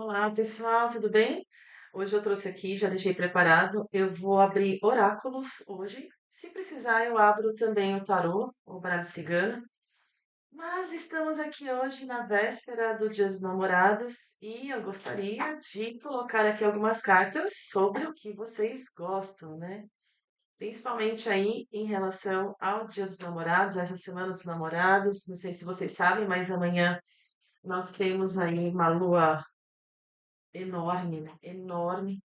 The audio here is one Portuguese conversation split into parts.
Olá, pessoal, tudo bem? Hoje eu trouxe aqui, já deixei preparado. Eu vou abrir oráculos hoje. Se precisar, eu abro também o tarô, o baralho cigano. Mas estamos aqui hoje na véspera do Dia dos Namorados e eu gostaria de colocar aqui algumas cartas sobre o que vocês gostam, né? Principalmente aí em relação ao Dia dos Namorados, essa semana dos namorados. Não sei se vocês sabem, mas amanhã nós temos aí uma lua enorme, né? Enorme,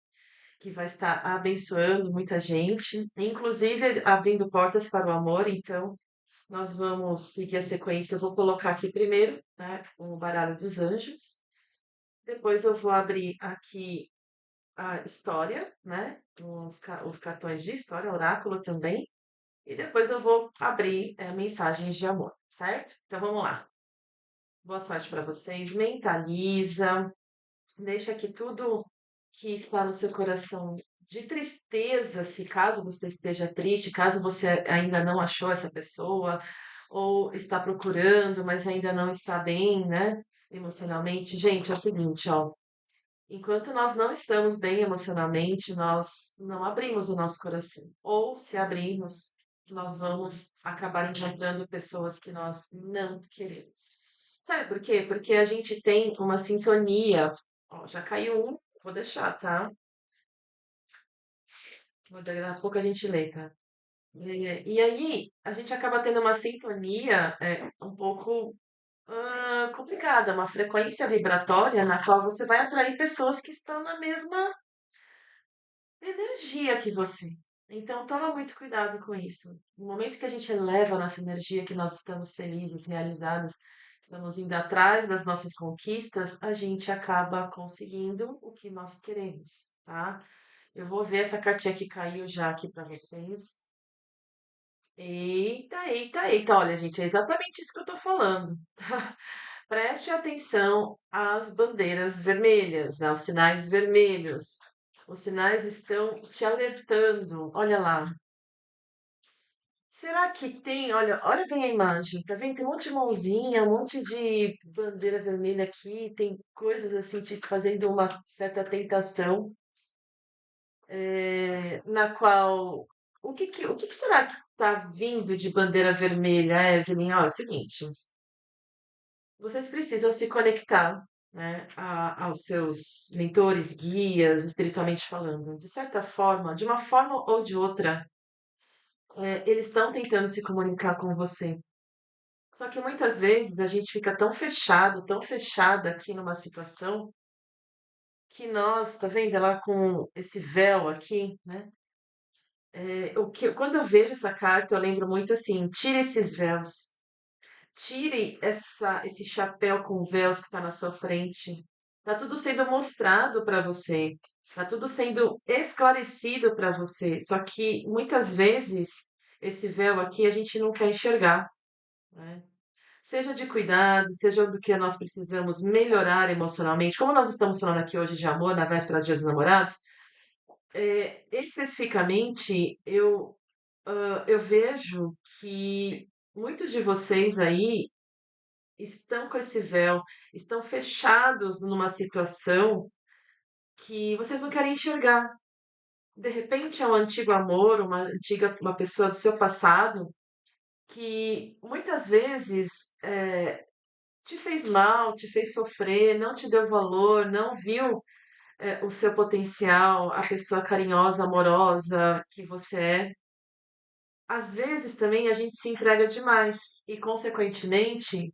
que vai estar abençoando muita gente, inclusive abrindo portas para o amor. Então, nós vamos seguir a sequência. Eu vou colocar aqui primeiro, né, o baralho dos anjos. Depois eu vou abrir aqui a história, né, os cartões de história, oráculo também. E depois eu vou abrir mensagens de amor, certo? Então vamos lá. Boa sorte para vocês. Mentaliza. Deixa que tudo que está no seu coração de tristeza, se caso você esteja triste, caso você ainda não achou essa pessoa, ou está procurando, mas ainda não está bem, né? Emocionalmente. Gente, é o seguinte, ó. Enquanto nós não estamos bem emocionalmente, nós não abrimos o nosso coração. Ou se abrirmos, nós vamos acabar encontrando pessoas que nós não queremos. Sabe por quê? Porque a gente tem uma sintonia. Ó, já caiu um, vou deixar, tá? Daqui a pouco a gente lê, tá? E aí, a gente acaba tendo uma sintonia um pouco complicada, uma frequência vibratória na qual você vai atrair pessoas que estão na mesma energia que você. Então, toma muito cuidado com isso. No momento que a gente eleva a nossa energia, que nós estamos felizes, realizados, estamos indo atrás das nossas conquistas, a gente acaba conseguindo o que nós queremos, tá? Eu vou ver essa cartinha que caiu já aqui para vocês. Eita, eita, eita. Olha, gente, é exatamente isso que eu tô falando, tá? Preste atenção às bandeiras vermelhas, né? Os sinais vermelhos. Os sinais estão te alertando. Olha lá. Será que tem? Olha, olha bem a imagem. Tá vendo? Tem um monte de mãozinha, um monte de bandeira vermelha aqui. Tem coisas assim te fazendo uma certa tentação, na qual o que que será que tá vindo de bandeira vermelha, Evelyn? Ó, é o seguinte. Vocês precisam se conectar, né, aos seus mentores, guias, espiritualmente falando. De certa forma, de uma forma ou de outra, eles estão tentando se comunicar com você. Só que muitas vezes a gente fica tão fechado, tão fechada aqui numa situação, que nós, tá vendo ela com esse véu aqui, né? Quando eu vejo essa carta, eu lembro muito assim: tire esses véus, tire esse chapéu com véus que está na sua frente. Tá tudo sendo mostrado para você. Tá tudo sendo esclarecido para você. Só que muitas vezes esse véu aqui a gente não quer enxergar, né? Seja de cuidado, seja do que nós precisamos melhorar emocionalmente. Como nós estamos falando aqui hoje de amor, na véspera do Dia dos Namorados, especificamente eu vejo que muitos de vocês aí estão com esse véu, estão fechados numa situação que vocês não querem enxergar. De repente é um antigo amor, uma pessoa do seu passado que muitas vezes te fez mal, te fez sofrer, não te deu valor, não viu o seu potencial, a pessoa carinhosa, amorosa que você é. Às vezes também a gente se entrega demais e, consequentemente,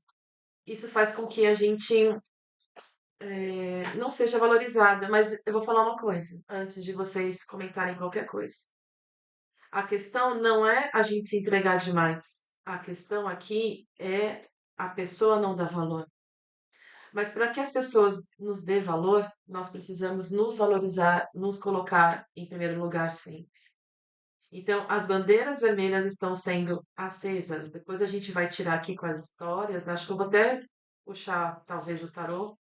isso faz com que a gente não seja valorizada. Mas eu vou falar uma coisa antes de vocês comentarem qualquer coisa. A questão não é a gente se entregar demais. A questão aqui é a pessoa não dar valor. Mas para que as pessoas nos dê valor, nós precisamos nos valorizar, nos colocar em primeiro lugar sempre. Então, as bandeiras vermelhas estão sendo acesas. Depois a gente vai tirar aqui com as histórias, né? Acho que eu vou até puxar talvez o tarô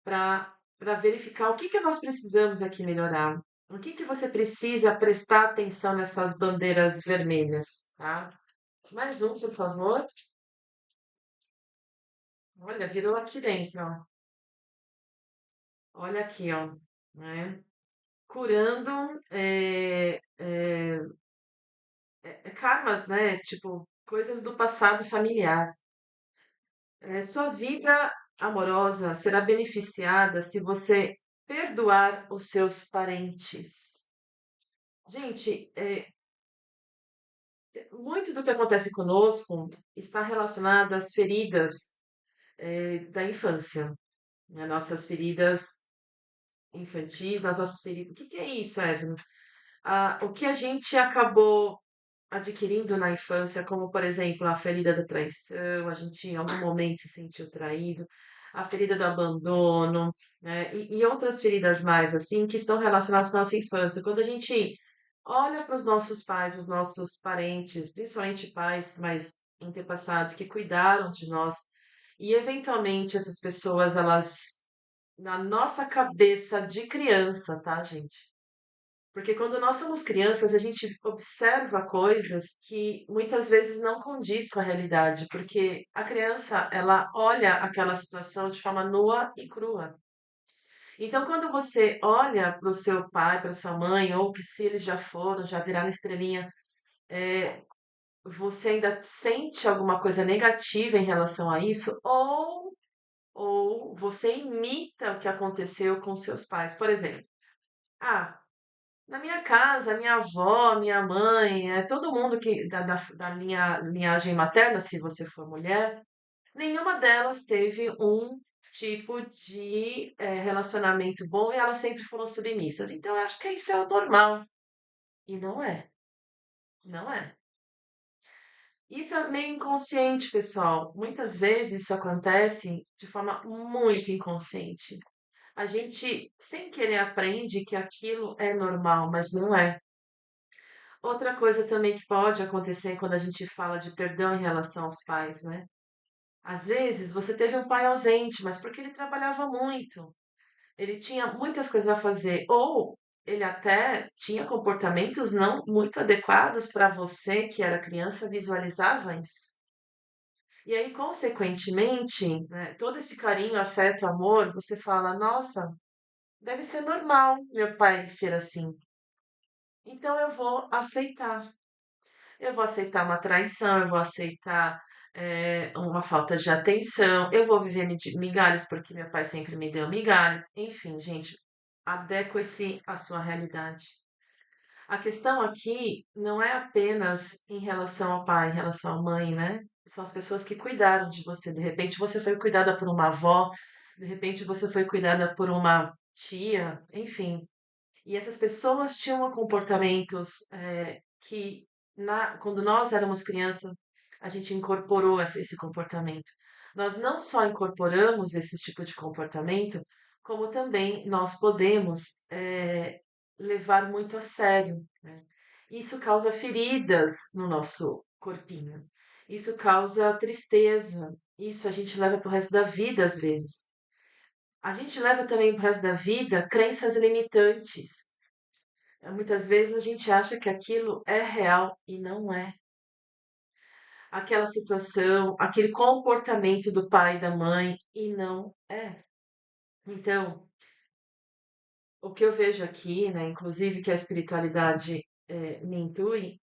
para verificar o que que nós precisamos aqui melhorar. O que que você precisa prestar atenção nessas bandeiras vermelhas, tá? Mais um, por favor. Olha, virou aqui dentro, ó. Olha aqui, ó, né? Curando karmas, né? Tipo, coisas do passado familiar. Sua vida amorosa será beneficiada se você perdoar os seus parentes. Gente, muito do que acontece conosco está relacionado às feridas, da infância, né? Nossas feridas infantis, nas nossas feridas. O que que é isso, Evelyn? O que a gente acabou adquirindo na infância, como por exemplo a ferida da traição, a gente em algum momento se sentiu traído, a ferida do abandono, né? E outras feridas mais assim que estão relacionadas com a nossa infância. Quando a gente olha para os nossos pais, os nossos parentes, principalmente pais mais antepassados que cuidaram de nós, e eventualmente essas pessoas, elas, na nossa cabeça de criança, tá, gente? Porque quando nós somos crianças, a gente observa coisas que muitas vezes não condiz com a realidade, porque a criança, ela olha aquela situação de forma nua e crua. Então, quando você olha para o seu pai, para sua mãe, ou que se eles já foram, já viraram estrelinha, você ainda sente alguma coisa negativa em relação a isso, ou você imita o que aconteceu com seus pais. Por exemplo, ah, na minha casa, minha avó, minha mãe, todo mundo que da linhagem materna, se você for mulher, nenhuma delas teve um tipo de relacionamento bom e elas sempre foram submissas. Então, eu acho que isso é o normal. E não é, não é. Isso é meio inconsciente, pessoal. Muitas vezes isso acontece de forma muito inconsciente. A gente, sem querer, aprende que aquilo é normal, mas não é. Outra coisa também que pode acontecer quando a gente fala de perdão em relação aos pais, né? Às vezes você teve um pai ausente, mas porque ele trabalhava muito, ele tinha muitas coisas a fazer, ou ele até tinha comportamentos não muito adequados para você, que era criança, visualizava isso. E aí, consequentemente, né, todo esse carinho, afeto, amor, você fala: nossa, deve ser normal meu pai ser assim. Então eu vou aceitar. Eu vou aceitar uma traição, eu vou aceitar uma falta de atenção, eu vou viver migalhas porque meu pai sempre me deu migalhas. Enfim, gente, adeque-se à sua realidade. A questão aqui não é apenas em relação ao pai, em relação à mãe, né? São as pessoas que cuidaram de você. De repente você foi cuidada por uma avó, de repente você foi cuidada por uma tia, enfim. E essas pessoas tinham comportamentos que, quando nós éramos crianças, a gente incorporou esse comportamento. Nós não só incorporamos esse tipo de comportamento, como também nós podemos levar muito a sério, né? Isso causa feridas no nosso corpinho. Isso causa tristeza. Isso a gente leva para o resto da vida, às vezes. A gente leva também para o resto da vida crenças limitantes. Muitas vezes a gente acha que aquilo é real e não é. Aquela situação, aquele comportamento do pai e da mãe e não é. Então, o que eu vejo aqui, né, inclusive que a espiritualidade me intui,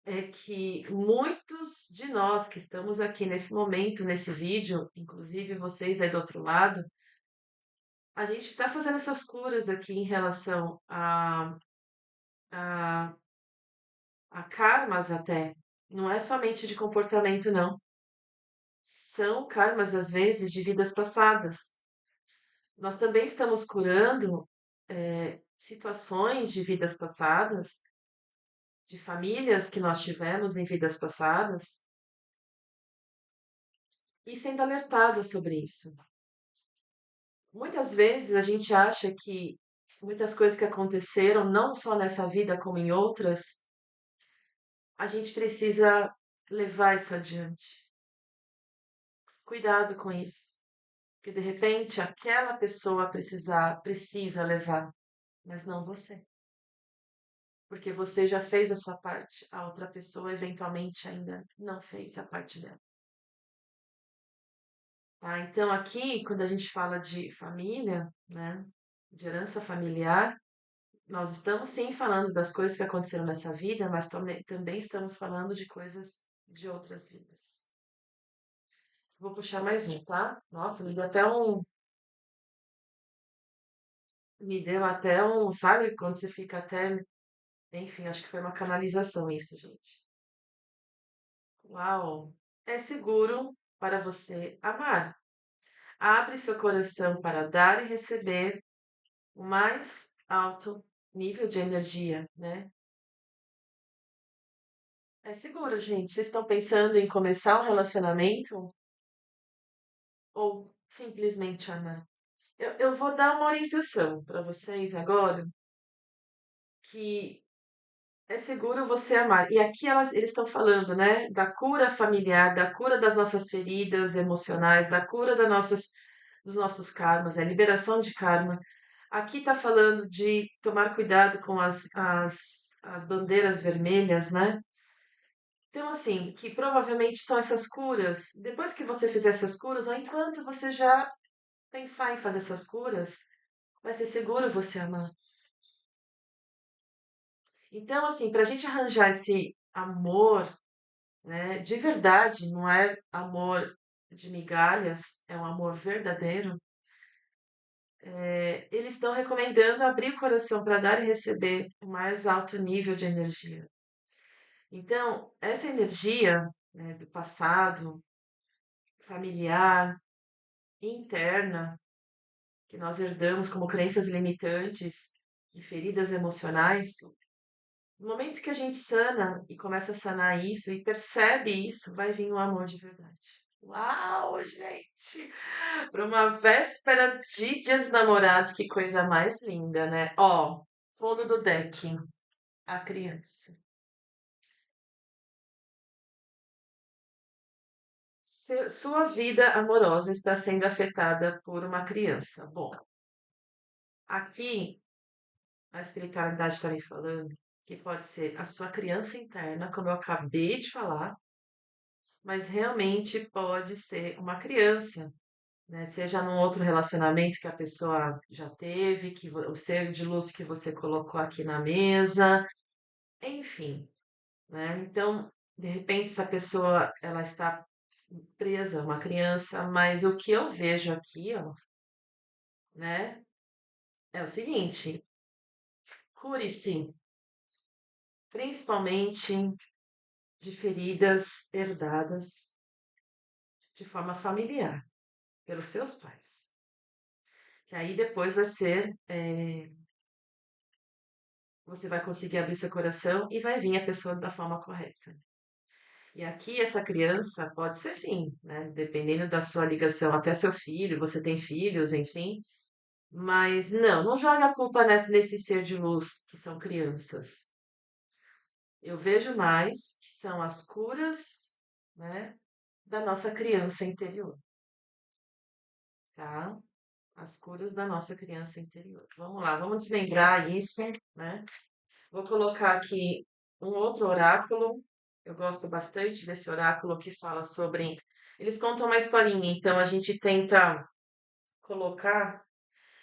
é que muitos de nós que estamos aqui nesse momento, nesse vídeo, inclusive vocês aí do outro lado, a gente está fazendo essas curas aqui em relação a a karmas até. Não é somente de comportamento, não. São karmas, às vezes, de vidas passadas. Nós também estamos curando situações de vidas passadas, de famílias que nós tivemos em vidas passadas, e sendo alertada sobre isso. Muitas vezes a gente acha que muitas coisas que aconteceram, não só nessa vida como em outras, a gente precisa levar isso adiante. Cuidado com isso. Que de repente aquela pessoa precisa levar, mas não você. Porque você já fez a sua parte, a outra pessoa eventualmente ainda não fez a parte dela. tá? Então, aqui, quando a gente fala de família, né, de herança familiar, nós estamos sim falando das coisas que aconteceram nessa vida, mas também estamos falando de coisas de outras vidas. Vou puxar mais um, tá? Nossa, me deu até um, sabe, quando você fica até, enfim, acho que foi uma canalização isso, gente. Uau! É seguro para você amar. Abre seu coração para dar e receber o mais alto nível de energia, né? É seguro, gente. Vocês estão pensando em começar um relacionamento ou simplesmente amar? Eu vou dar uma orientação para vocês agora que é seguro você amar. E aqui eles estão falando, né, da cura familiar, da cura das nossas feridas emocionais, da cura dos nossos karmas, a liberação de karma. Aqui está falando de tomar cuidado com as bandeiras vermelhas, né? Então, assim, que provavelmente são essas curas. Depois que você fizer essas curas, ou enquanto você já pensar em fazer essas curas, vai ser seguro você amar. Então, assim, para a gente arranjar esse amor, né, de verdade, não é amor de migalhas, é um amor verdadeiro, eles estão recomendando abrir o coração para dar e receber o mais alto nível de energia. Então, essa energia, né, do passado, familiar, interna, que nós herdamos como crenças limitantes e feridas emocionais, no momento que a gente sana e começa a sanar isso e percebe isso, vai vir o amor de verdade. Uau, gente! Para uma véspera de Dias dos Namorados, que coisa mais linda, né? Ó, fundo do deck, a criança. Sua vida amorosa está sendo afetada por uma criança. Bom, aqui a espiritualidade está me falando que pode ser a sua criança interna, como eu acabei de falar, mas realmente pode ser uma criança, né? Seja num outro relacionamento que a pessoa já teve, o ser de luz que você colocou aqui na mesa, enfim, né? Então, de repente, essa pessoa ela está presa, uma criança, mas o que eu vejo aqui, ó, né, é o seguinte: cure-se, principalmente de feridas herdadas de forma familiar pelos seus pais. Que aí depois você vai conseguir abrir seu coração e vai vir a pessoa da forma correta. E aqui essa criança pode ser sim, né? Dependendo da sua ligação até seu filho, você tem filhos, enfim. Mas não joga a culpa nesse ser de luz que são crianças. Eu vejo mais que são as curas, né, da nossa criança interior, tá? As curas da nossa criança interior. Vamos lá, vamos desmembrar isso, né? Vou colocar aqui um outro oráculo. Eu gosto bastante desse oráculo que fala sobre. Eles contam uma historinha, então a gente tenta colocar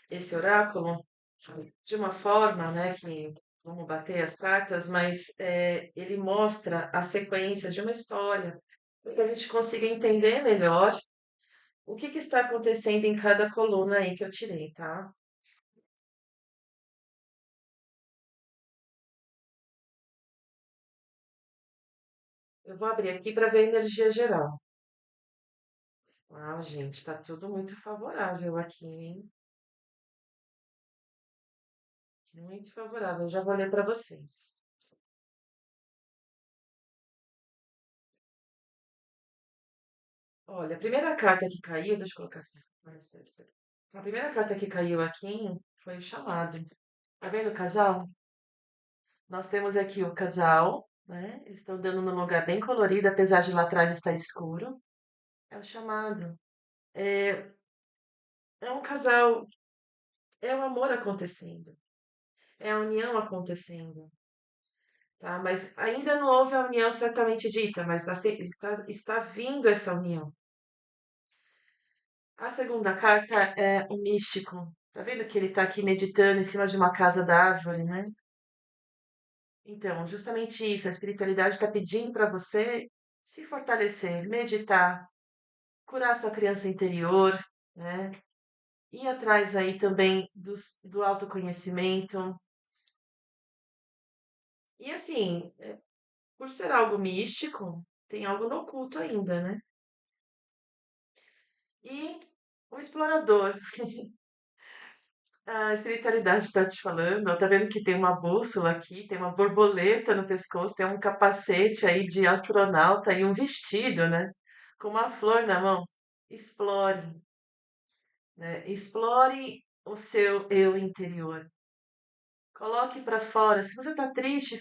esse oráculo de uma forma, né, que vamos bater as cartas, mas ele mostra a sequência de uma história, para que a gente consiga entender melhor o que que está acontecendo em cada coluna aí que eu tirei, tá? Eu vou abrir aqui para ver a energia geral. Ah, gente, tá tudo muito favorável aqui, hein? Muito favorável. Eu já vou ler para vocês. Olha, a primeira carta que caiu, deixa eu colocar assim. Certo. A primeira carta que caiu aqui foi o chamado. Tá vendo o casal? Nós temos aqui o casal, né? Eles estão dando num lugar bem colorido, apesar de lá atrás estar escuro. É o chamado. É, é um casal, é o amor acontecendo, é a união acontecendo, tá? Mas ainda não houve a união certamente dita, mas está vindo essa união. A segunda carta é o místico. Tá vendo que ele tá aqui meditando em cima de uma casa d'árvore, né? Então, justamente isso, a espiritualidade está pedindo para você se fortalecer, meditar, curar sua criança interior, né? Ir atrás aí também do autoconhecimento. E assim, por ser algo místico, tem algo no oculto ainda, né? E o explorador. A espiritualidade está te falando, ó, tá vendo que tem uma bússola aqui, tem uma borboleta no pescoço, tem um capacete aí de astronauta e um vestido, né? Com uma flor na mão. Explore, né? Explore o seu eu interior. Coloque para fora. Se você está triste,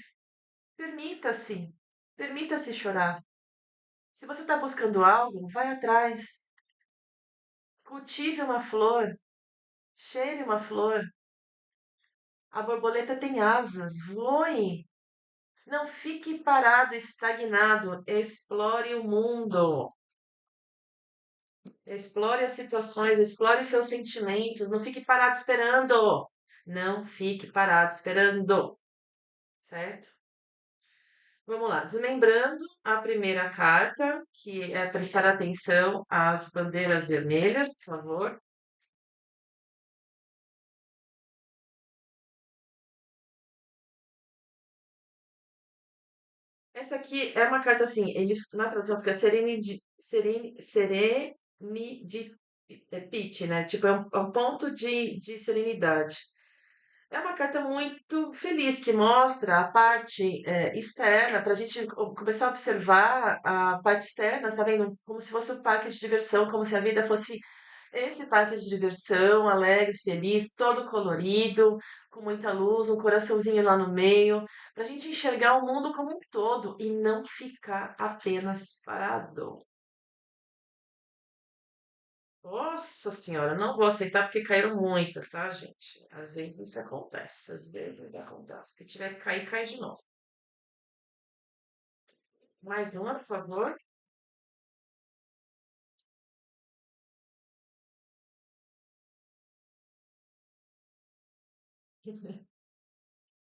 permita-se. Permita-se chorar. Se você está buscando algo, vai atrás. Cultive uma flor. Cheire uma flor. A borboleta tem asas. Voe. Não fique parado, estagnado. Explore o mundo. Explore as situações, explore seus sentimentos. Não fique parado esperando. Não fique parado esperando. Certo? Vamos lá. Desmembrando a primeira carta, que é prestar atenção às bandeiras vermelhas, por favor. Essa aqui é uma carta assim, ele, na tradução fica pitch, né? Tipo, é um ponto de serenidade. É uma carta muito feliz que mostra a parte externa para a gente começar a observar a parte externa, sabendo? Como se fosse um parque de diversão, como se a vida fosse esse parque de diversão, alegre, feliz, todo colorido, com muita luz, um coraçãozinho lá no meio, para a gente enxergar o mundo como um todo e não ficar apenas parado. Nossa senhora, não vou aceitar porque caíram muitas, tá, gente? Às vezes isso acontece, às vezes acontece. Se tiver que cair, cai de novo. Mais uma, por favor.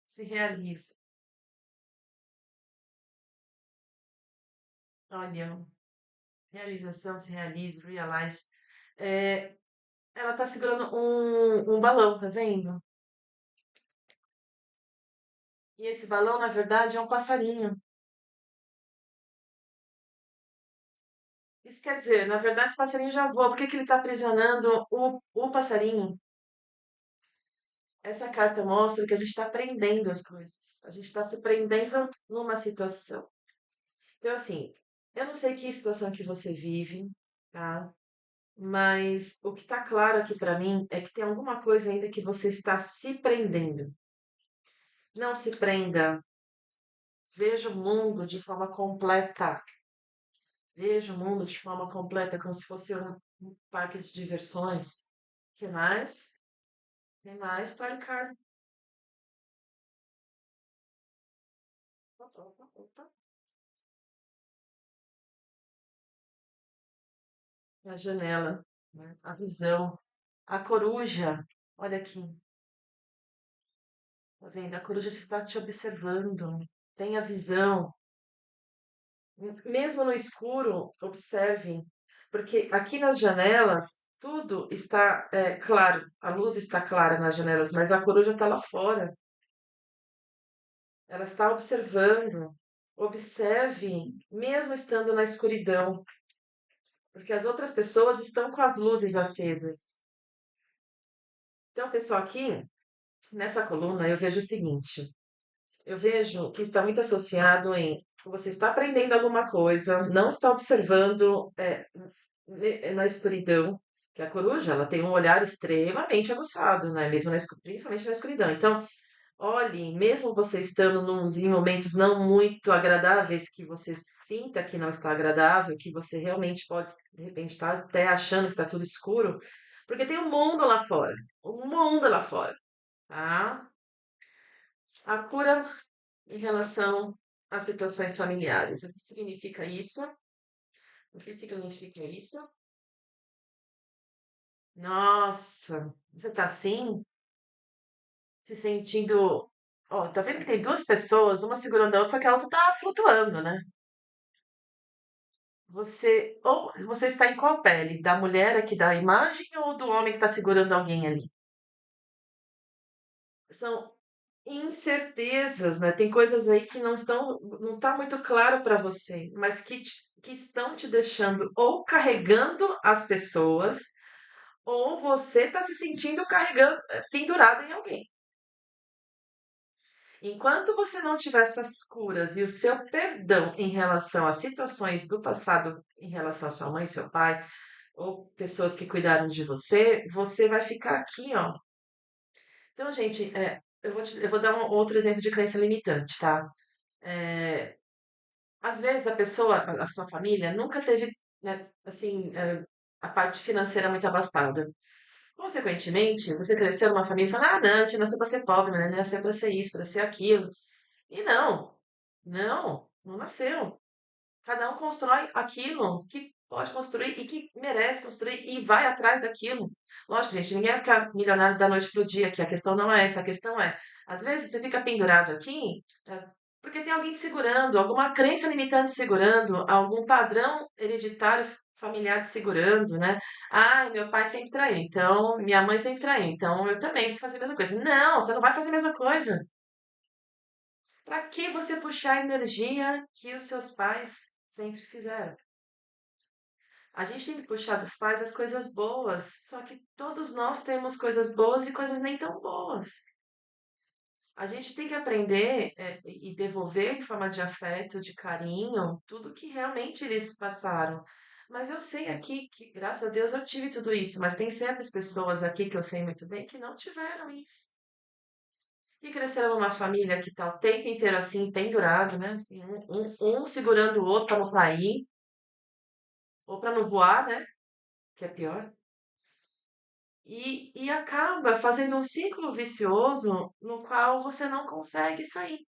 Se realiza. Olha, realização, se realize, realize. É, ela tá segurando um balão, tá vendo? E esse balão, na verdade, é um passarinho. Isso quer dizer, na verdade, esse passarinho já voa. Por que que ele está aprisionando o passarinho? Essa carta mostra que a gente está aprendendo as coisas. A gente está se prendendo numa situação. Então, assim, eu não sei que situação que você vive, tá? Mas o que está claro aqui para mim é que tem alguma coisa ainda que você está se prendendo. Não se prenda. Veja o mundo de forma completa. Veja o mundo de forma completa, como se fosse um parque de diversões. Que mais? Que mais, Talicar? Opa, opa, opa. A janela, né? A visão. A coruja. Olha aqui. Tá vendo? A coruja está te observando. Tenha visão. Mesmo no escuro, observe. Porque aqui nas janelas, tudo está claro. A luz está clara nas janelas, mas a coruja está lá fora. Ela está observando. Observe, mesmo estando na escuridão, porque as outras pessoas estão com as luzes acesas. Então, pessoal, aqui nessa coluna eu vejo o seguinte: eu vejo que está muito associado em você está aprendendo alguma coisa, não está observando na escuridão, que a coruja ela tem um olhar extremamente aguçado, né? Mesmo principalmente na escuridão. Então, olhe, mesmo você estando em momentos não muito agradáveis, que você sinta que não está agradável, que você realmente pode, de repente, estar até achando que está tudo escuro, porque tem um mundo lá fora, um mundo lá fora, tá? A cura em relação às situações familiares. O que significa isso? O que significa isso? Nossa, você tá assim, se sentindo. Ó, tá vendo que tem duas pessoas, uma segurando a outra, só que a outra tá flutuando, né? Ou você está em qual pele? Da mulher aqui da imagem ou do homem que está segurando alguém ali? São incertezas, né? Tem coisas aí que não tá muito claro para você, mas que estão te deixando ou carregando as pessoas, ou você está se sentindo carregando, pendurado em alguém. Enquanto você não tiver essas curas e o seu perdão em relação às situações do passado, em relação à sua mãe, seu pai, ou pessoas que cuidaram de você, você vai ficar aqui, ó. Então, gente, eu vou dar um outro exemplo de crença limitante, tá? É, às vezes a pessoa, a sua família, nunca teve, né, assim, a parte financeira muito abastada. Consequentemente, você cresceu numa família e fala, ah, não, a gente nasceu para ser pobre, né? Nasceu para ser isso, para ser aquilo. E não nasceu. Cada um constrói aquilo que pode construir e que merece construir e vai atrás daquilo. Lógico, gente, ninguém vai ficar milionário da noite pro dia, que a questão não é essa, a questão é, às vezes você fica pendurado aqui, porque tem alguém te segurando, alguma crença limitante te segurando, algum padrão hereditário familiar te segurando, né? Ah, meu pai sempre traiu, então minha mãe sempre traiu, então eu também vou fazer a mesma coisa. Não, você não vai fazer a mesma coisa. Para que você puxar a energia que os seus pais sempre fizeram? A gente tem que puxar dos pais as coisas boas, só que todos nós temos coisas boas e coisas nem tão boas. A gente tem que aprender, e devolver em forma de afeto, de carinho, tudo que realmente eles passaram. Mas eu sei aqui que, graças a Deus, eu tive tudo isso, mas tem certas pessoas aqui que eu sei muito bem que não tiveram isso. E cresceram numa família que tá o tempo inteiro assim, pendurado, né? Assim, um segurando o outro para não cair, ou para não voar, né? Que é pior. E acaba fazendo um ciclo vicioso no qual você não consegue sair.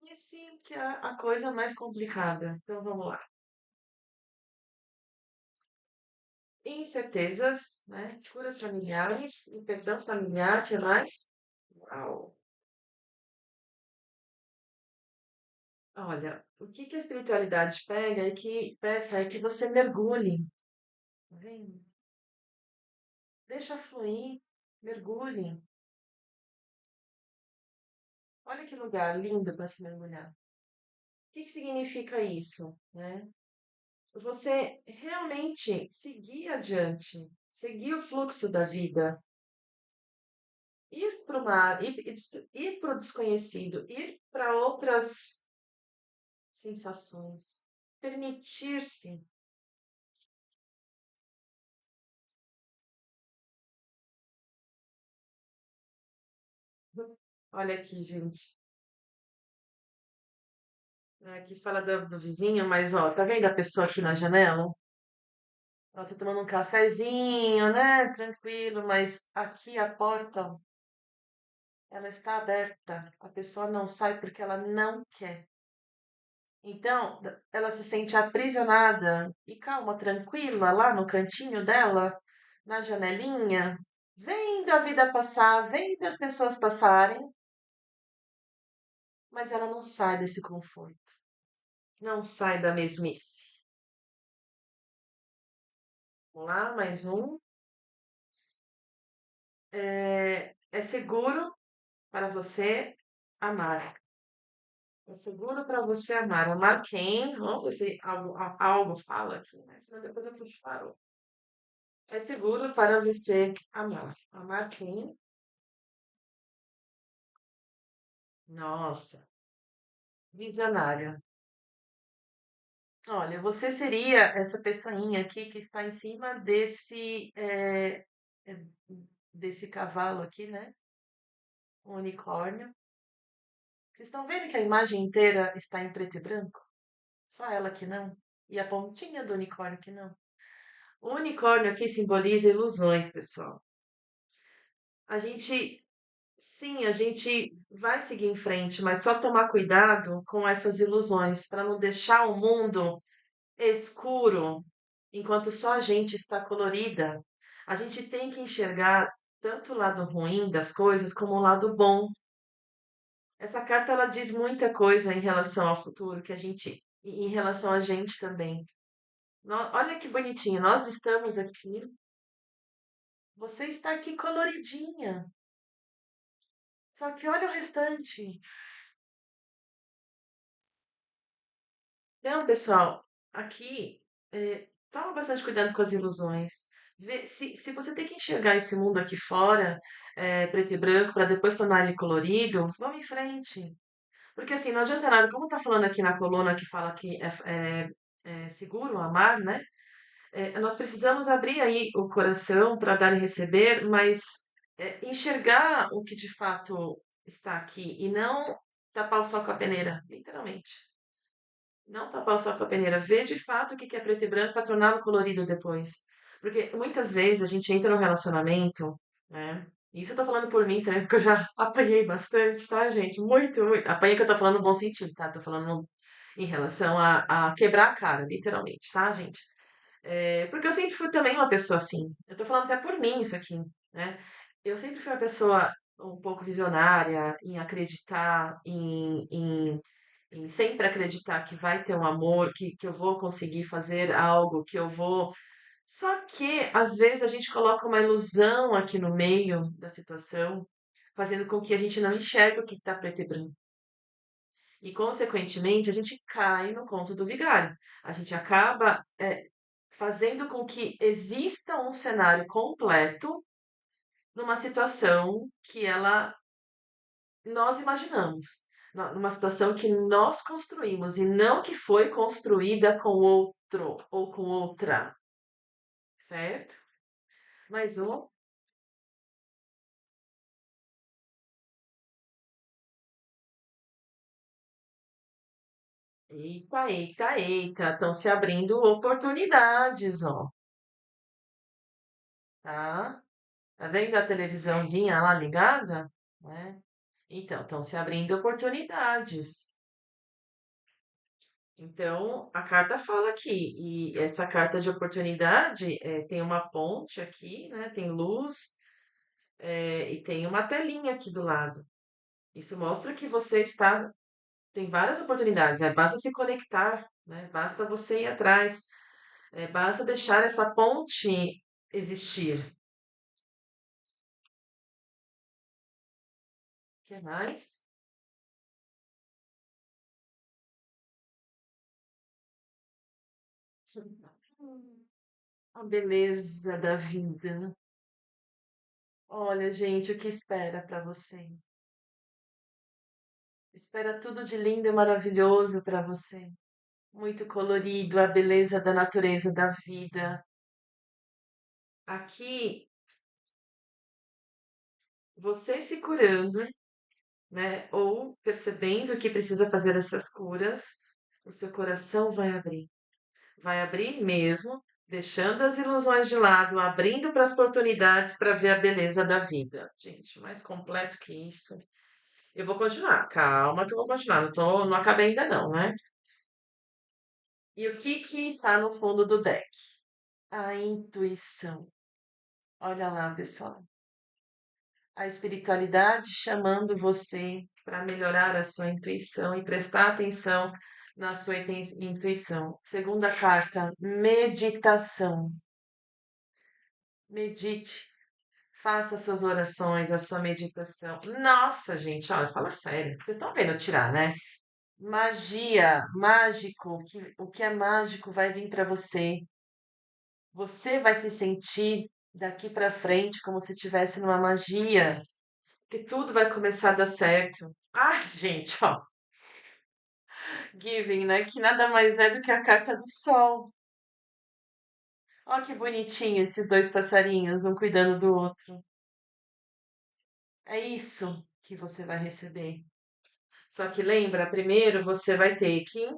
E assim que é a coisa mais complicada. Então vamos lá. Incertezas, né? Curas familiares, e perdão familiar, que mais? Uau. Olha, o que que a espiritualidade pega é que peça é que você mergulhe, tá vendo? Deixa fluir, mergulhe. Olha que lugar lindo para se mergulhar. O que que significa isso, né? Você realmente seguir adiante, seguir o fluxo da vida, ir para o mar, ir para o desconhecido, ir para outras sensações, permitir-se. Olha aqui, gente. Aqui fala do vizinho, mas ó, tá vendo a pessoa aqui na janela? Ela tá tomando um cafezinho, né? Tranquilo, mas aqui a porta, ela está aberta. A pessoa não sai porque ela não quer. Então, ela se sente aprisionada e calma, tranquila, lá no cantinho dela, na janelinha, vendo a vida passar, vendo as pessoas passarem, mas ela não sai desse conforto, não sai da mesmice. Vamos lá, mais um. É seguro para você amar. É seguro para você amar. Amar quem? Vamos ver se algo fala aqui, mas senão depois eu puxo parou. É seguro para você amar. Amar quem? Nossa, visionária. Olha, você seria essa pessoinha aqui que está em cima é, desse cavalo aqui, né? Um unicórnio. Vocês estão vendo que a imagem inteira está em preto e branco? Só ela que não. E a pontinha do unicórnio que não. O unicórnio aqui simboliza ilusões, pessoal. A gente Sim, a gente vai seguir em frente, mas só tomar cuidado com essas ilusões, para não deixar o mundo escuro, enquanto só a gente está colorida. A gente tem que enxergar tanto o lado ruim das coisas como o lado bom. Essa carta ela diz muita coisa em relação ao futuro, que a gente, e em relação a gente também. Olha que bonitinho, nós estamos aqui, você está aqui coloridinha. Só que olha o restante. Então, pessoal, aqui, toma bastante cuidado com as ilusões. Se você tem que enxergar esse mundo aqui fora, preto e branco, para depois tornar ele colorido, vamos em frente. Porque assim, não adianta nada, como tá falando aqui na coluna que fala que é seguro amar, né? Nós precisamos abrir aí o coração para dar e receber, mas enxergar o que de fato está aqui e não tapar o sol com a peneira, literalmente. Não tapar o sol com a peneira, ver de fato o que que é preto e branco para torná-lo colorido depois. Porque muitas vezes a gente entra num relacionamento, né? Isso eu tô falando por mim também, porque eu já apanhei bastante, tá, gente? Muito, muito. Apanhei que eu tô falando no bom sentido, tá? Tô falando em relação a quebrar a cara, literalmente, tá, gente? Porque eu sempre fui também uma pessoa assim. Eu tô falando até por mim isso aqui, né? Eu sempre fui uma pessoa um pouco visionária em acreditar, em sempre acreditar que vai ter um amor, que eu vou conseguir fazer algo, que eu vou. Só que, às vezes, a gente coloca uma ilusão aqui no meio da situação, fazendo com que a gente não enxergue o que está preto e branco. E, consequentemente, a gente cai no conto do vigário. A gente acaba, fazendo com que exista um cenário completo numa situação que nós imaginamos. Numa situação que nós construímos e não que foi construída com outro ou com outra, certo? Mais um. Eita, eita, eita, estão se abrindo oportunidades, ó, tá? Tá vendo a televisãozinha lá ligada? Né? Então, estão se abrindo oportunidades. Então, a carta fala aqui, e essa carta de oportunidade tem uma ponte aqui, né? Tem luz, e tem uma telinha aqui do lado. Isso mostra que você está, tem várias oportunidades, basta se conectar, né? Basta você ir atrás, basta deixar essa ponte existir. O que mais? A beleza da vida. Olha, gente, o que espera para você? Espera tudo de lindo e maravilhoso para você. Muito colorido, a beleza da natureza da vida. Aqui, você se curando, né? Ou percebendo que precisa fazer essas curas, o seu coração vai abrir. Vai abrir mesmo, deixando as ilusões de lado, abrindo para as oportunidades para ver a beleza da vida. Gente, mais completo que isso. Eu vou continuar, calma que eu vou continuar. Não acabei ainda não, né? E o que que está no fundo do deck? A intuição. Olha lá, pessoal. A espiritualidade chamando você para melhorar a sua intuição e prestar atenção na sua intuição. Segunda carta, meditação. Medite. Faça suas orações, a sua meditação. Nossa, gente, olha, fala sério. Vocês estão vendo eu tirar, né? Magia, mágico, o que é mágico vai vir para você. Você vai se sentir daqui para frente como se estivesse numa magia, que tudo vai começar a dar certo. Ai, gente, ó, Giving, né? Que nada mais é do que a carta do sol. Ó, que bonitinho esses dois passarinhos, um cuidando do outro. É isso que você vai receber. Só que lembra, primeiro você vai ter que,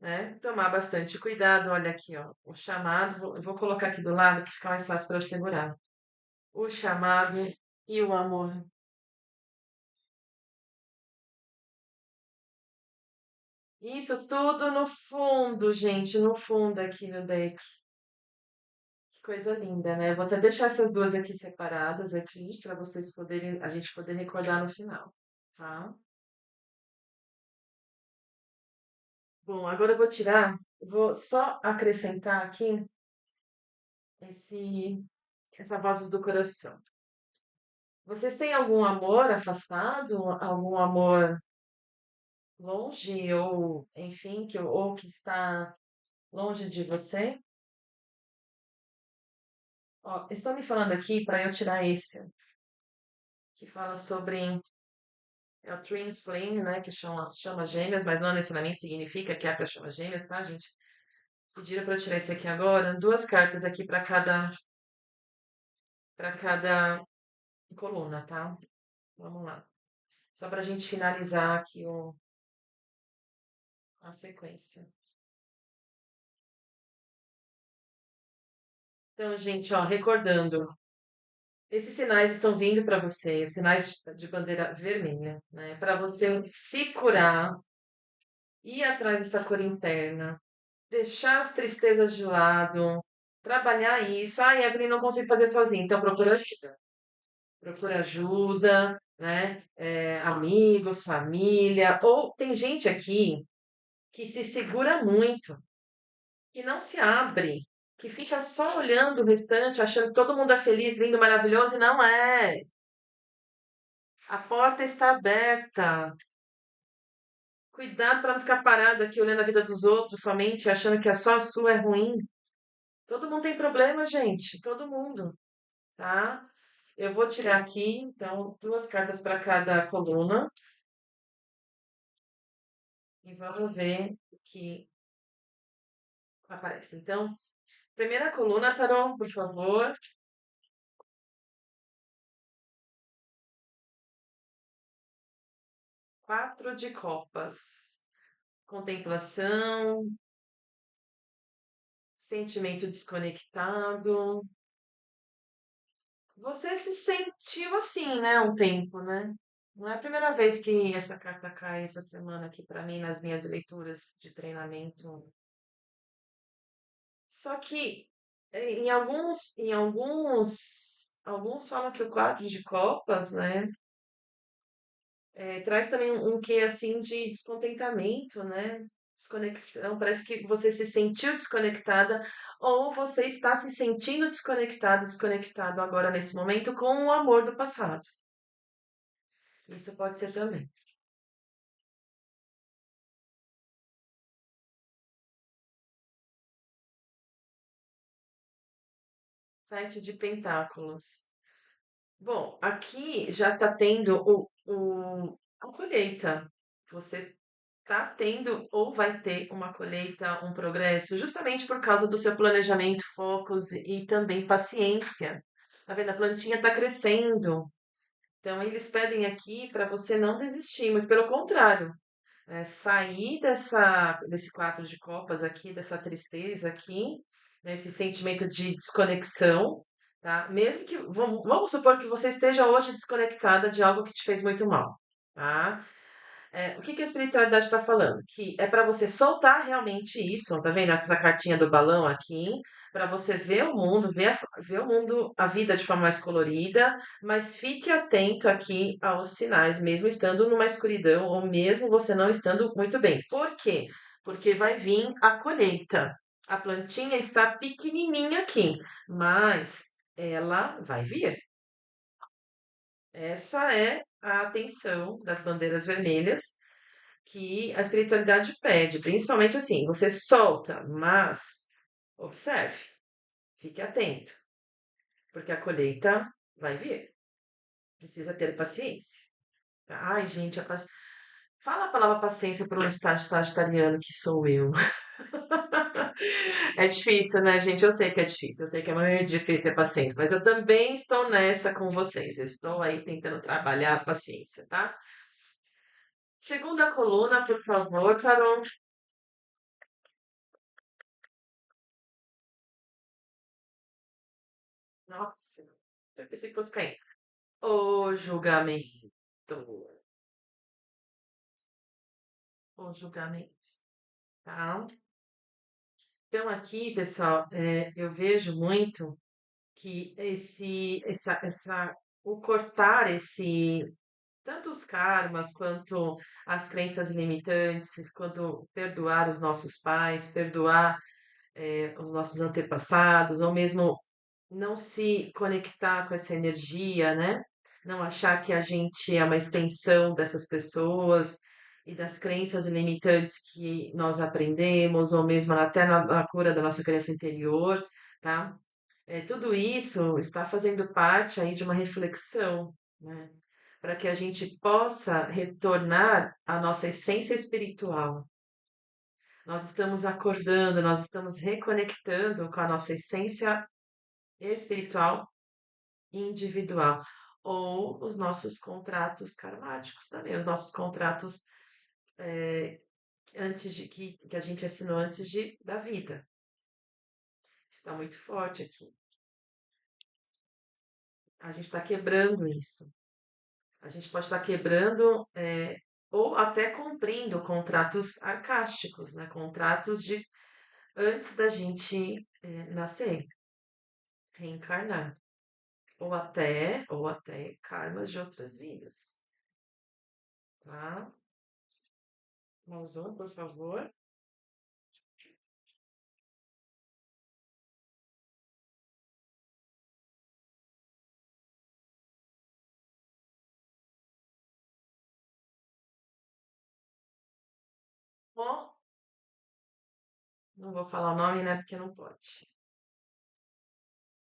né, tomar bastante cuidado. Olha aqui, ó, o chamado, eu vou colocar aqui do lado que fica mais fácil para eu segurar. O chamado e o amor. Isso tudo no fundo, gente, no fundo aqui no deck. Que coisa linda, né? Vou até deixar essas duas aqui separadas aqui para vocês poderem, a gente poder recordar no final, tá? Bom, agora eu vou tirar, vou só acrescentar aqui esse essa Vozes do Coração. Vocês têm algum amor afastado, algum amor longe ou, enfim, ou que está longe de você? Ó, estão me falando aqui para eu tirar esse, que fala sobre é o Twin Flame, né, que chama gêmeas, mas não necessariamente significa que é para chama gêmeas, tá, gente? Pediram para eu tirar esse aqui agora, duas cartas aqui para cada coluna, tá? Vamos lá. Só para a gente finalizar aqui a sequência. Então, gente, ó, recordando, esses sinais estão vindo para você, os sinais de bandeira vermelha, né? Para você se curar, ir atrás dessa cura interna, deixar as tristezas de lado, trabalhar isso. Ah, Evelyn, não consigo fazer sozinha, então procura ajuda. Procura ajuda, né? Amigos, família. Ou tem gente aqui que se segura muito e não se abre, que fica só olhando o restante, achando que todo mundo é feliz, lindo, maravilhoso, e não é. A porta está aberta. Cuidado para não ficar parado aqui olhando a vida dos outros somente, achando que só a sua é ruim. Todo mundo tem problema, gente. Todo mundo, tá? Eu vou tirar aqui, então, duas cartas para cada coluna e vamos ver o que aparece. Então, primeira coluna, Tarô, por favor. Quatro de copas. Contemplação, sentimento desconectado. Você se sentiu assim, né, um tempo, né? Não é a primeira vez que essa carta cai essa semana aqui para mim nas minhas leituras de treinamento. Só que alguns falam que o quatro de copas, né, traz também um quê assim de descontentamento, né? Desconexão. Parece que você se sentiu desconectada ou você está se sentindo desconectada, desconectado agora nesse momento com o amor do passado. Isso pode ser também. Sete de Pentáculos. Bom, aqui já está tendo a colheita. Você está tendo ou vai ter uma colheita, um progresso, justamente por causa do seu planejamento, focos e também paciência. Tá vendo? A plantinha está crescendo. Então, eles pedem aqui para você não desistir, muito pelo contrário, sair desse quatro de copas aqui, dessa tristeza aqui, né, esse sentimento de desconexão, tá? Mesmo que, vamos supor que você esteja hoje desconectada de algo que te fez muito mal, tá? O que que a espiritualidade está falando? Que é para você soltar realmente isso, tá vendo? Essa cartinha do balão aqui, para você ver o mundo, ver o mundo, a vida de forma mais colorida, mas fique atento aqui aos sinais, mesmo estando numa escuridão ou mesmo você não estando muito bem. Por quê? Porque vai vir a colheita. A plantinha está pequenininha aqui, mas ela vai vir. Essa é a atenção das bandeiras vermelhas que a espiritualidade pede, principalmente assim, você solta, mas observe, fique atento, porque a colheita vai vir. Precisa ter paciência. Tá? Ai, gente, fala a palavra paciência para um estágio sagitariano que sou eu. É difícil, né, gente? Eu sei que é difícil, eu sei que é muito difícil ter paciência, mas eu também estou nessa com vocês. Eu estou aí tentando trabalhar a paciência, tá? Segunda coluna, por favor, Carol. Nossa, eu pensei que fosse cair. O julgamento. O julgamento. tá? Então aqui, pessoal, eu vejo muito que o cortar tanto os karmas quanto as crenças limitantes, quanto perdoar os nossos pais, perdoar os nossos antepassados, ou mesmo não se conectar com essa energia, né? Não achar que a gente é uma extensão dessas pessoas e das crenças limitantes que nós aprendemos, ou mesmo até na cura da nossa criança interior, tá? Tudo isso está fazendo parte aí de uma reflexão, né? Para que a gente possa retornar à nossa essência espiritual. Nós estamos acordando, nós estamos reconectando com a nossa essência espiritual e individual, ou os nossos contratos karmáticos também, os nossos contratos que a gente assinou da vida. Está muito forte aqui. A gente está quebrando isso. A gente pode estar quebrando ou até cumprindo contratos arcásticos, né? Contratos de antes da gente nascer, reencarnar, ou até karmas de outras vidas, tá? Mais um, por favor. Bom, não vou falar o nome, né? Porque não pode.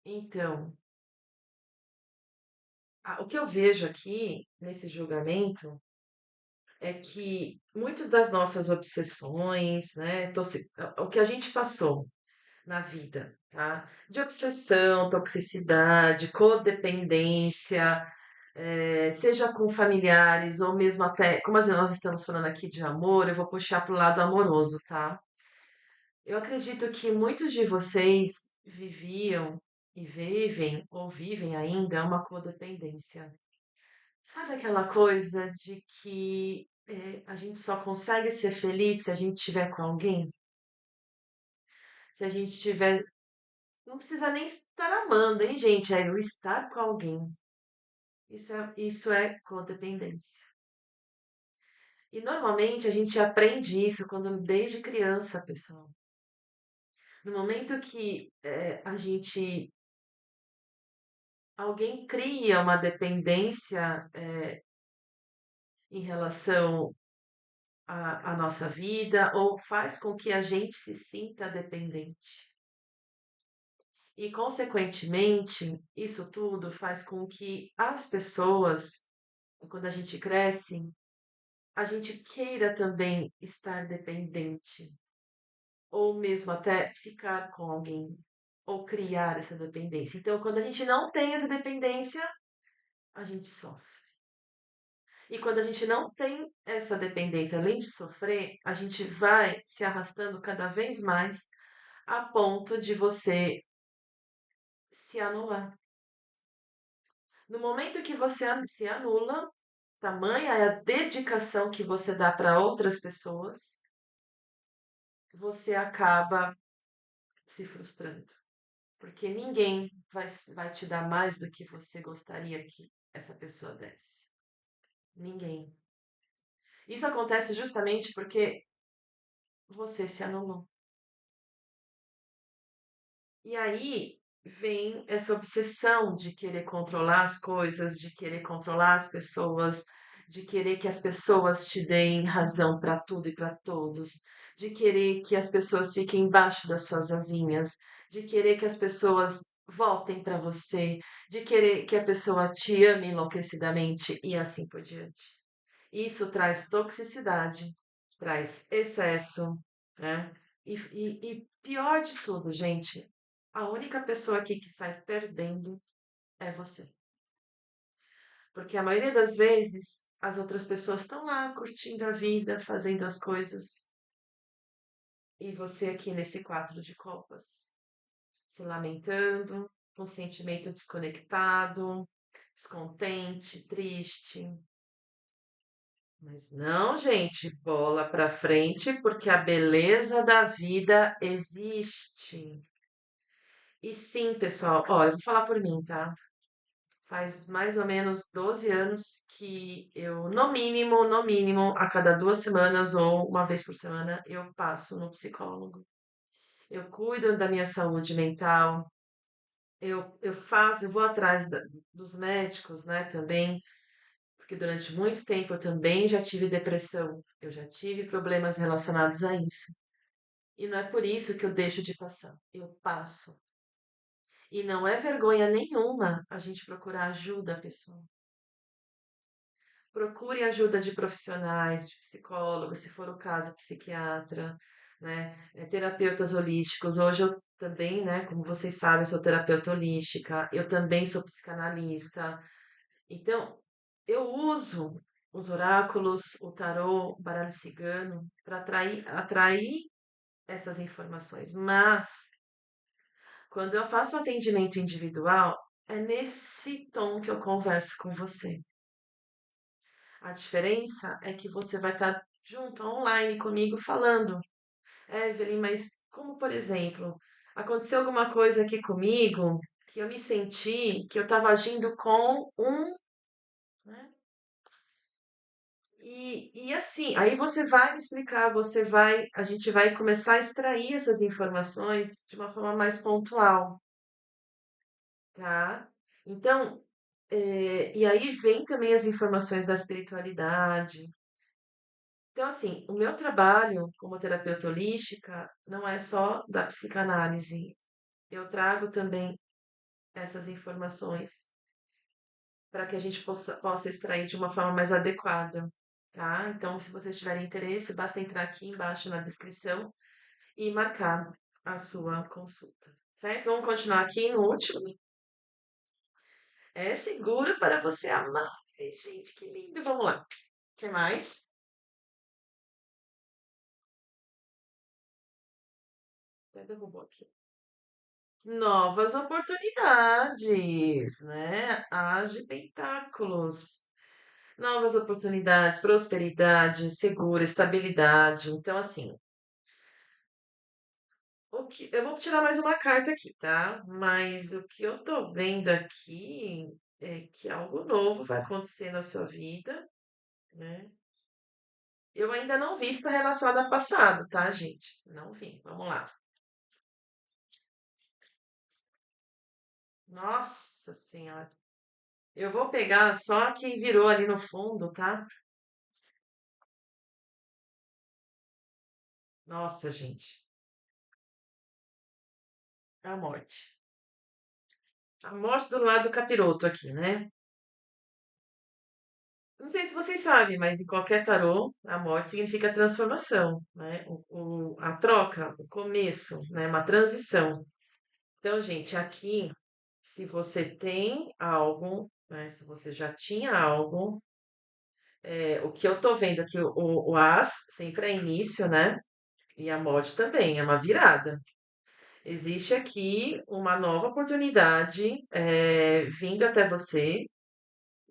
Então, o que eu vejo aqui nesse julgamento é que muitas das nossas obsessões, né? O que a gente passou na vida, tá? De obsessão, toxicidade, codependência, seja com familiares ou mesmo até, como nós estamos falando aqui de amor, eu vou puxar para o lado amoroso, tá? Eu acredito que muitos de vocês viviam e vivem ou vivem ainda uma codependência. Sabe aquela coisa de que a gente só consegue ser feliz se a gente estiver com alguém? Se a gente tiver. Não precisa nem estar amando, hein, gente? É o estar com alguém. Isso é codependência. E normalmente a gente aprende isso quando desde criança, pessoal. No momento que alguém cria uma dependência em relação à nossa vida ou faz com que a gente se sinta dependente. E, consequentemente, isso tudo faz com que as pessoas, quando a gente cresce, a gente queira também estar dependente, ou mesmo até ficar com alguém, ou criar essa dependência. Então, quando a gente não tem essa dependência, a gente sofre. E quando a gente não tem essa dependência, além de sofrer, a gente vai se arrastando cada vez mais a ponto de você se anular. No momento que você se anula, tamanha é a dedicação que você dá para outras pessoas, você acaba se frustrando. Porque ninguém vai te dar mais do que você gostaria que essa pessoa desse. Ninguém. Isso acontece justamente porque você se anulou. E aí vem essa obsessão de querer controlar as coisas, de querer controlar as pessoas, de querer que as pessoas te deem razão para tudo e para todos, de querer que as pessoas fiquem embaixo das suas asinhas, de querer que as pessoas voltem para você, de querer que a pessoa te ame enlouquecidamente e assim por diante. Isso traz toxicidade, traz excesso, né? E pior de tudo, gente, a única pessoa aqui que sai perdendo é você. Porque a maioria das vezes as outras pessoas estão lá curtindo a vida, fazendo as coisas, e você aqui nesse quatro de copas, se lamentando, com sentimento desconectado, descontente, triste, Mas não, gente, bola pra frente, porque a beleza da vida existe. E sim, pessoal, ó, eu vou falar por mim, tá? Faz mais ou menos 12 anos que eu, no mínimo, a cada 2 semanas ou uma vez por semana, eu passo no psicólogo. Eu cuido da minha saúde mental, eu vou atrás dos médicos, né, também, porque durante muito tempo eu também já tive depressão, eu já tive problemas relacionados a isso. E não é por isso que eu deixo de passar, eu passo. E não é vergonha nenhuma a gente procurar ajuda, pessoal. Procure ajuda de profissionais, de psicólogos, se for o caso, psiquiatra, né? Terapeutas holísticos. Hoje eu também, né, como vocês sabem, sou terapeuta holística, eu também sou psicanalista. Então, eu uso os oráculos, o tarô, o baralho cigano, para atrair essas informações. Mas, quando eu faço um atendimento individual, é nesse tom que eu converso com você. A diferença é que você vai estar junto, online comigo, falando. Evelyn, mas como, por exemplo, aconteceu alguma coisa aqui comigo que eu me senti que eu estava agindo com um, né? E assim, aí você vai me explicar, a gente vai começar a extrair essas informações de uma forma mais pontual, tá? Então, e aí vem também as informações da espiritualidade. Então, assim, o meu trabalho como terapeuta holística não é só da psicanálise. Eu trago também essas informações para que a gente possa extrair de uma forma mais adequada, tá? Então, se vocês tiverem interesse, basta entrar aqui embaixo na descrição e marcar a sua consulta, certo? Vamos continuar aqui no último. É seguro para você amar. Ai, gente, que lindo. Vamos lá. O que mais? Até derrubou aqui. Novas oportunidades, né? As de pentáculos. Novas oportunidades, prosperidade, segura, estabilidade. Então, assim, eu vou tirar mais uma carta aqui, tá? Mas o que eu tô vendo aqui é que algo novo vai acontecer na sua vida, né? Eu ainda não vi está relacionado ao passado, tá, gente? Não vi. Vamos lá. Nossa Senhora. Eu vou pegar só quem virou ali no fundo, tá? Nossa, gente. A morte. A morte do lado do capiroto aqui, né? Não sei se vocês sabem, mas em qualquer tarô, a morte significa transformação, né? A troca, o começo, né? Uma transição. Então, gente, aqui, se você tem algo, né? Se você já tinha algo, o que eu tô vendo aqui, o As sempre é início, né? E a morte também, é uma virada. Existe aqui uma nova oportunidade, vindo até você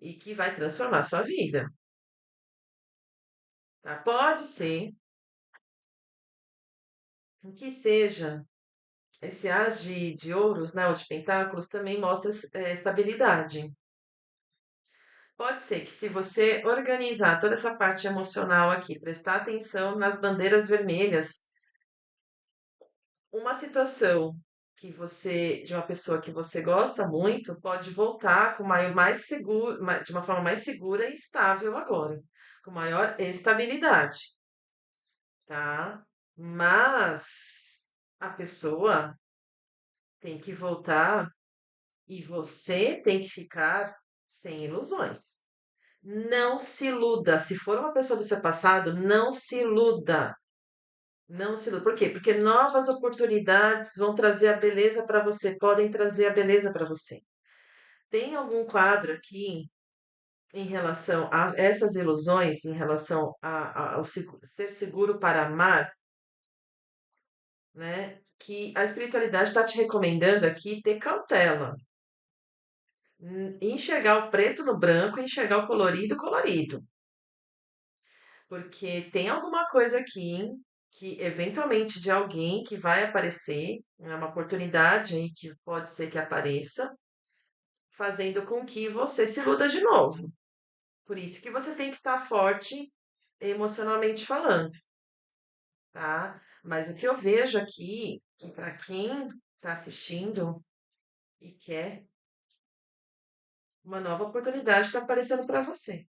e que vai transformar a sua vida, tá? Pode ser que seja esse as de ouros, né, ou de pentáculos, também mostra estabilidade. Pode ser que se você organizar toda essa parte emocional aqui, prestar atenção nas bandeiras vermelhas, uma situação de uma pessoa que você gosta muito, pode voltar com mais seguro, de uma forma mais segura e estável agora, com maior estabilidade, tá? Mas a pessoa tem que voltar e você tem que ficar sem ilusões. Não se iluda. Se for uma pessoa do seu passado, não se iluda. Não se iluda. Por quê? Porque novas oportunidades vão trazer a beleza para você, podem trazer a beleza para você. Tem algum quadro aqui em relação a essas ilusões, em relação ao ser seguro para amar, né? Que a espiritualidade está te recomendando aqui ter cautela. Enxergar o preto no branco e enxergar o colorido colorido. porque tem alguma coisa aqui que eventualmente de alguém que vai aparecer, é uma oportunidade aí que pode ser que apareça, fazendo com que você se iluda de novo. Por isso que você tem que estar forte emocionalmente falando, tá? Mas o que eu vejo aqui, que para quem está assistindo e quer, uma nova oportunidade está aparecendo para você.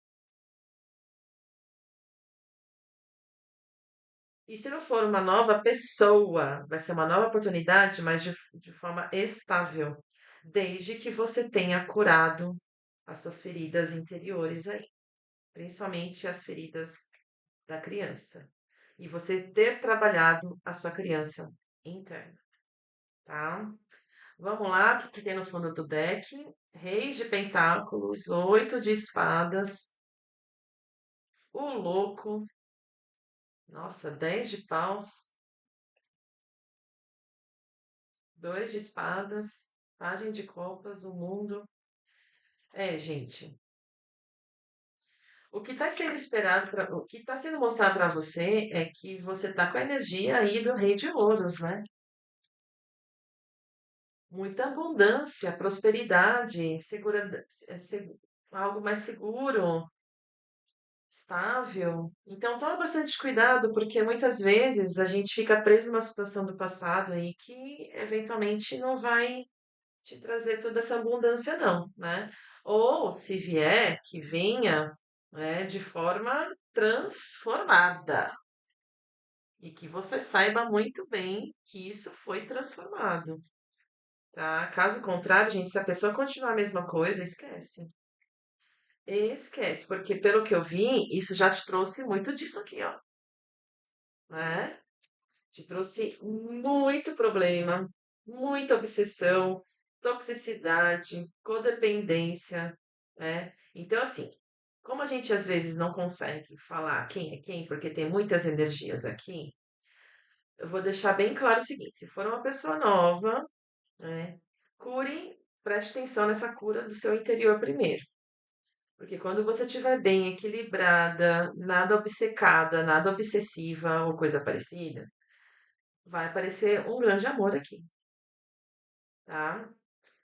E se não for uma nova pessoa, vai ser uma nova oportunidade, mas de forma estável, desde que você tenha curado as suas feridas interiores aí, principalmente as feridas da criança. E você ter trabalhado a sua criança interna, tá? Vamos lá, o que que tem no fundo do deck? Reis de Pentáculos, 8 de espadas, o louco, nossa, 10 de paus, 2 de espadas, Pagem de copas, o mundo. É, gente, o que está sendo esperado, o que está sendo mostrado para você é que você está com a energia aí do Rei de Ouros, né? Muita abundância, prosperidade, algo mais seguro, estável. Então, toma bastante cuidado, porque muitas vezes a gente fica preso numa situação do passado aí que eventualmente não vai te trazer toda essa abundância, não, né? Ou se vier, que venha, né, de forma transformada. E que você saiba muito bem que isso foi transformado, tá? Caso contrário, gente, se a pessoa continuar a mesma coisa, esquece. Esquece, porque pelo que eu vi, isso já te trouxe muito disso aqui, ó, né? Te trouxe muito problema, muita obsessão, toxicidade, codependência, né? Então, assim, como a gente às vezes não consegue falar quem é quem, porque tem muitas energias aqui, eu vou deixar bem claro o seguinte: se for uma pessoa nova, né, cure, preste atenção nessa cura do seu interior primeiro. Porque quando você estiver bem equilibrada, nada obcecada, nada obsessiva ou coisa parecida, vai aparecer um grande amor aqui, tá?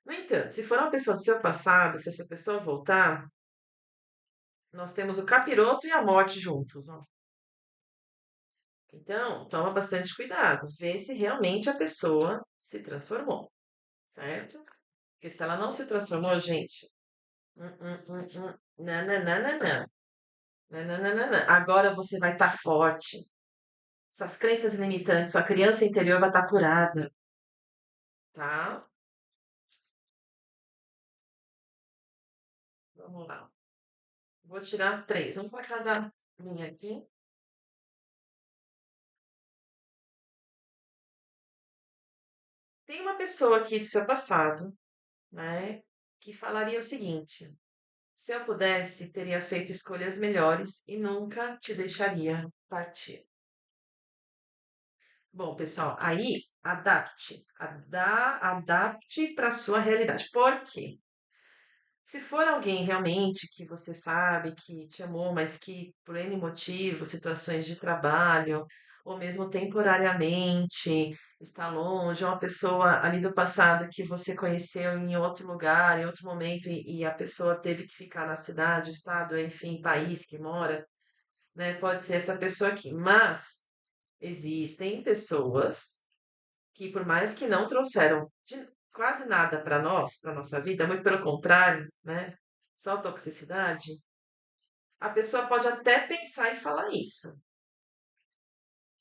No entanto, se for uma pessoa do seu passado, se essa pessoa voltar, nós temos o capiroto e a morte juntos, ó. Então, toma bastante cuidado, vê se realmente a pessoa se transformou, certo? Porque se ela não se transformou, gente, não, não, não, não, não. Não, não, não, não, não. Agora você vai estar forte. Suas crenças limitantes, sua criança interior vai estar curada, tá? Vamos lá. Vou tirar três, um para cada linha aqui. Tem uma pessoa aqui do seu passado, né, que falaria o seguinte: se eu pudesse, teria feito escolhas melhores e nunca te deixaria partir. Bom, pessoal, aí adapte para sua realidade. Por quê? Se for alguém realmente que você sabe que te amou, mas que por N motivo, situações de trabalho, ou mesmo temporariamente está longe, é uma pessoa ali do passado que você conheceu em outro lugar, em outro momento, e a pessoa teve que ficar na cidade, estado, enfim, país que mora, né? Pode ser essa pessoa aqui. Mas existem pessoas que, por mais que não trouxeram quase nada para nós, para nossa vida, muito pelo contrário, né? Só toxicidade, a pessoa pode até pensar e falar isso.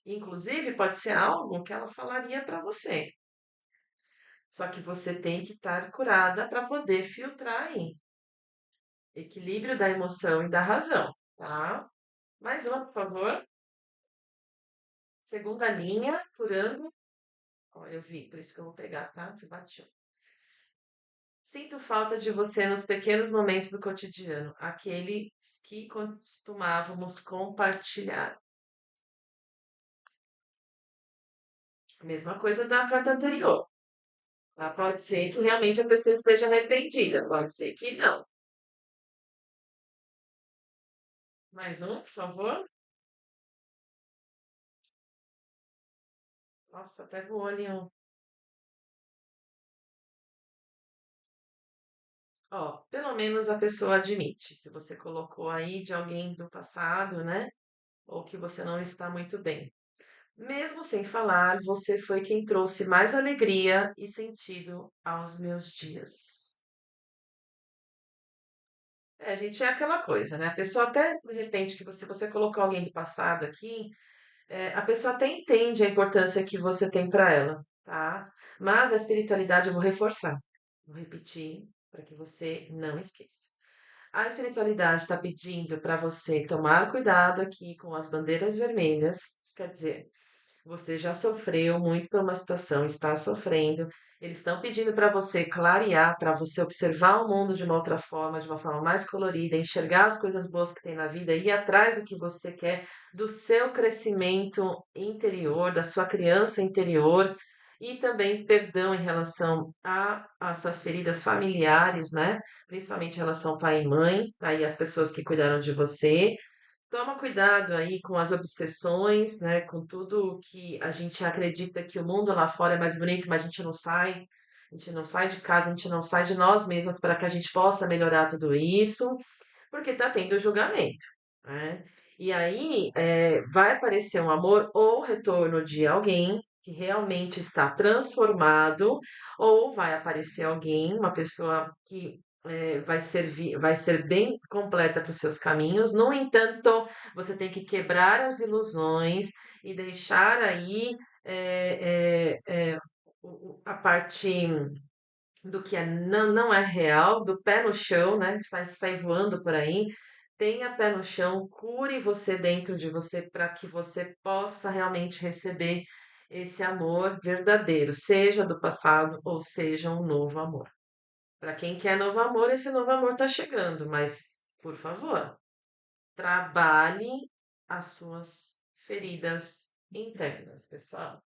Inclusive, pode ser algo que ela falaria para você. Só que você tem que estar curada para poder filtrar aí. Equilíbrio da emoção e da razão, tá? Mais uma, por favor. Segunda linha, curando. Ó, eu vi, por isso que eu vou pegar, tá? Que bateu. Sinto falta de você nos pequenos momentos do cotidiano, aqueles que costumávamos compartilhar. A mesma coisa da carta anterior. Tá? Pode ser que realmente a pessoa esteja arrependida, pode ser que não. Mais um, por favor. Nossa, até voou ali um. Ó, pelo menos a pessoa admite. Se você colocou aí de alguém do passado, né? Ou que você não está muito bem. Mesmo sem falar, você foi quem trouxe mais alegria e sentido aos meus dias. É, gente, é aquela coisa, né? A pessoa até, de repente, que você colocou alguém do passado aqui, a pessoa até entende a importância que você tem para ela, tá? Mas a espiritualidade eu vou reforçar, vou repetir para que você não esqueça. A espiritualidade está pedindo para você tomar cuidado aqui com as bandeiras vermelhas, isso quer dizer, você já sofreu muito por uma situação, está sofrendo. Eles estão pedindo para você clarear, para você observar o mundo de uma outra forma, de uma forma mais colorida, enxergar as coisas boas que tem na vida, ir atrás do que você quer, do seu crescimento interior, da sua criança interior, e também perdão em relação às suas feridas familiares, né? Principalmente em relação ao pai e mãe, aí as pessoas que cuidaram de você. Toma cuidado aí com as obsessões, né? Com tudo que a gente acredita que o mundo lá fora é mais bonito, mas a gente não sai. A gente não sai de casa, a gente não sai de nós mesmos para que a gente possa melhorar tudo isso, porque está tendo julgamento, né? E aí vai aparecer um amor ou retorno de alguém que realmente está transformado, ou vai aparecer alguém, uma pessoa que vai ser bem completa para os seus caminhos. No entanto, você tem que quebrar as ilusões e deixar aí a parte do que não é real, do pé no chão, né? Sai voando por aí. Tenha pé no chão, cure você dentro de você para que você possa realmente receber esse amor verdadeiro, seja do passado ou seja um novo amor. Para quem quer novo amor, esse novo amor está chegando, mas, por favor, trabalhe as suas feridas internas, pessoal.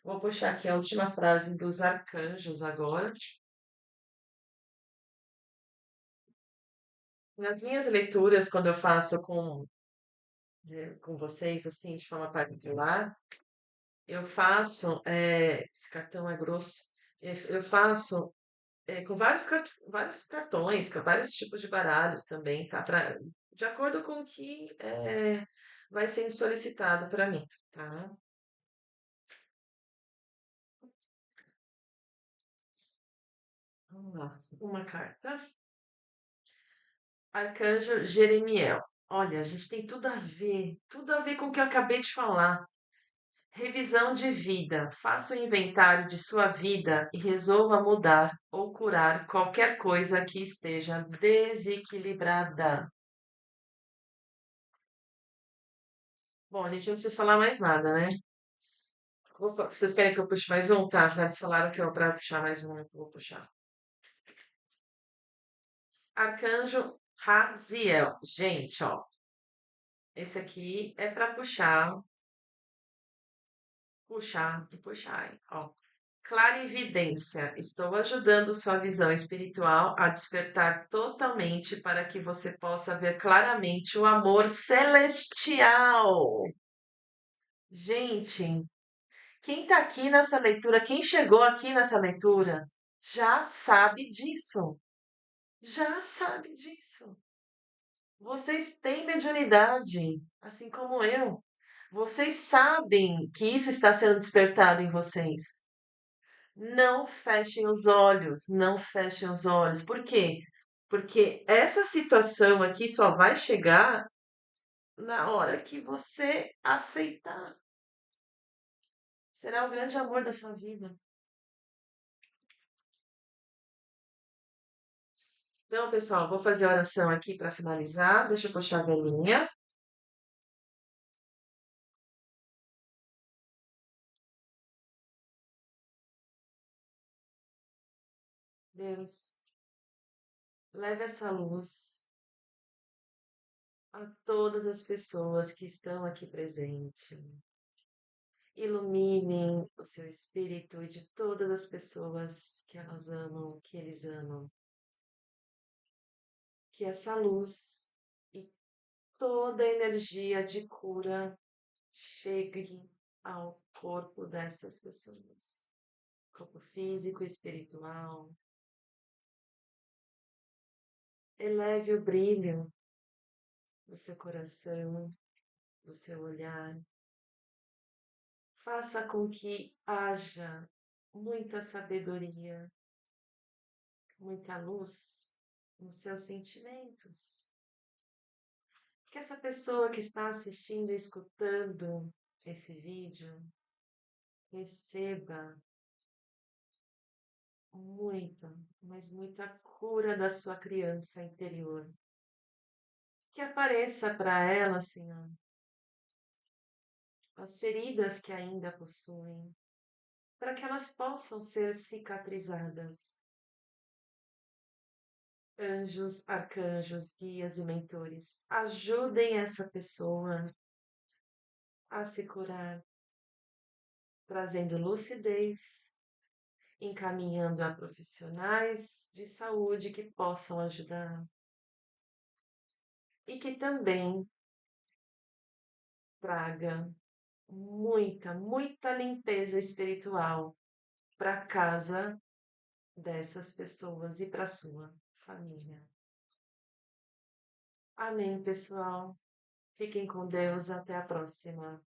Vou puxar aqui a última frase dos arcanjos agora. Nas minhas leituras, quando eu faço com vocês, assim, de forma particular, eu faço, esse cartão é grosso, eu faço com vários cartões, com vários tipos de baralhos também, tá? De acordo com o que vai sendo solicitado para mim, tá? Vamos lá. Uma carta. Arcanjo Jeremiel. Olha, a gente tem tudo a ver com o que eu acabei de falar. Revisão de vida. Faça o inventário de sua vida e resolva mudar ou curar qualquer coisa que esteja desequilibrada. Bom, a gente não precisa falar mais nada, né? Vocês querem que eu puxe mais um? Tá, já eles falaram que é pra puxar mais um, eu vou puxar. Arcanjo Raziel. Gente, ó, esse aqui é pra puxar, puxar e puxar, hein? Ó. Clarividência. Estou ajudando sua visão espiritual a despertar totalmente para que você possa ver claramente o amor celestial. Gente, quem tá aqui nessa leitura, quem chegou aqui nessa leitura, já sabe disso. Já sabe disso. Vocês têm mediunidade, assim como eu. Vocês sabem que isso está sendo despertado em vocês. Não fechem os olhos, não fechem os olhos. Por quê? Porque essa situação aqui só vai chegar na hora que você aceitar. Será o grande amor da sua vida. Então, pessoal, vou fazer a oração aqui para finalizar. Deixa eu puxar a velhinha. Deus, leve essa luz a todas as pessoas que estão aqui presentes. Iluminem o seu espírito e de todas as pessoas que elas amam, que eles amam. Que essa luz e toda a energia de cura chegue ao corpo dessas pessoas, corpo físico e espiritual. Eleve o brilho do seu coração, do seu olhar. Faça com que haja muita sabedoria, muita luz nos seus sentimentos. Que essa pessoa que está assistindo e escutando esse vídeo receba muita, mas muita cura da sua criança interior. Que apareça para ela, Senhor, as feridas que ainda possuem, para que elas possam ser cicatrizadas. Anjos, arcanjos, guias e mentores, ajudem essa pessoa a se curar, trazendo lucidez, encaminhando a profissionais de saúde que possam ajudar e que também traga muita, muita limpeza espiritual para casa dessas pessoas e para sua família. Amém, pessoal. Fiquem com Deus. Até a próxima.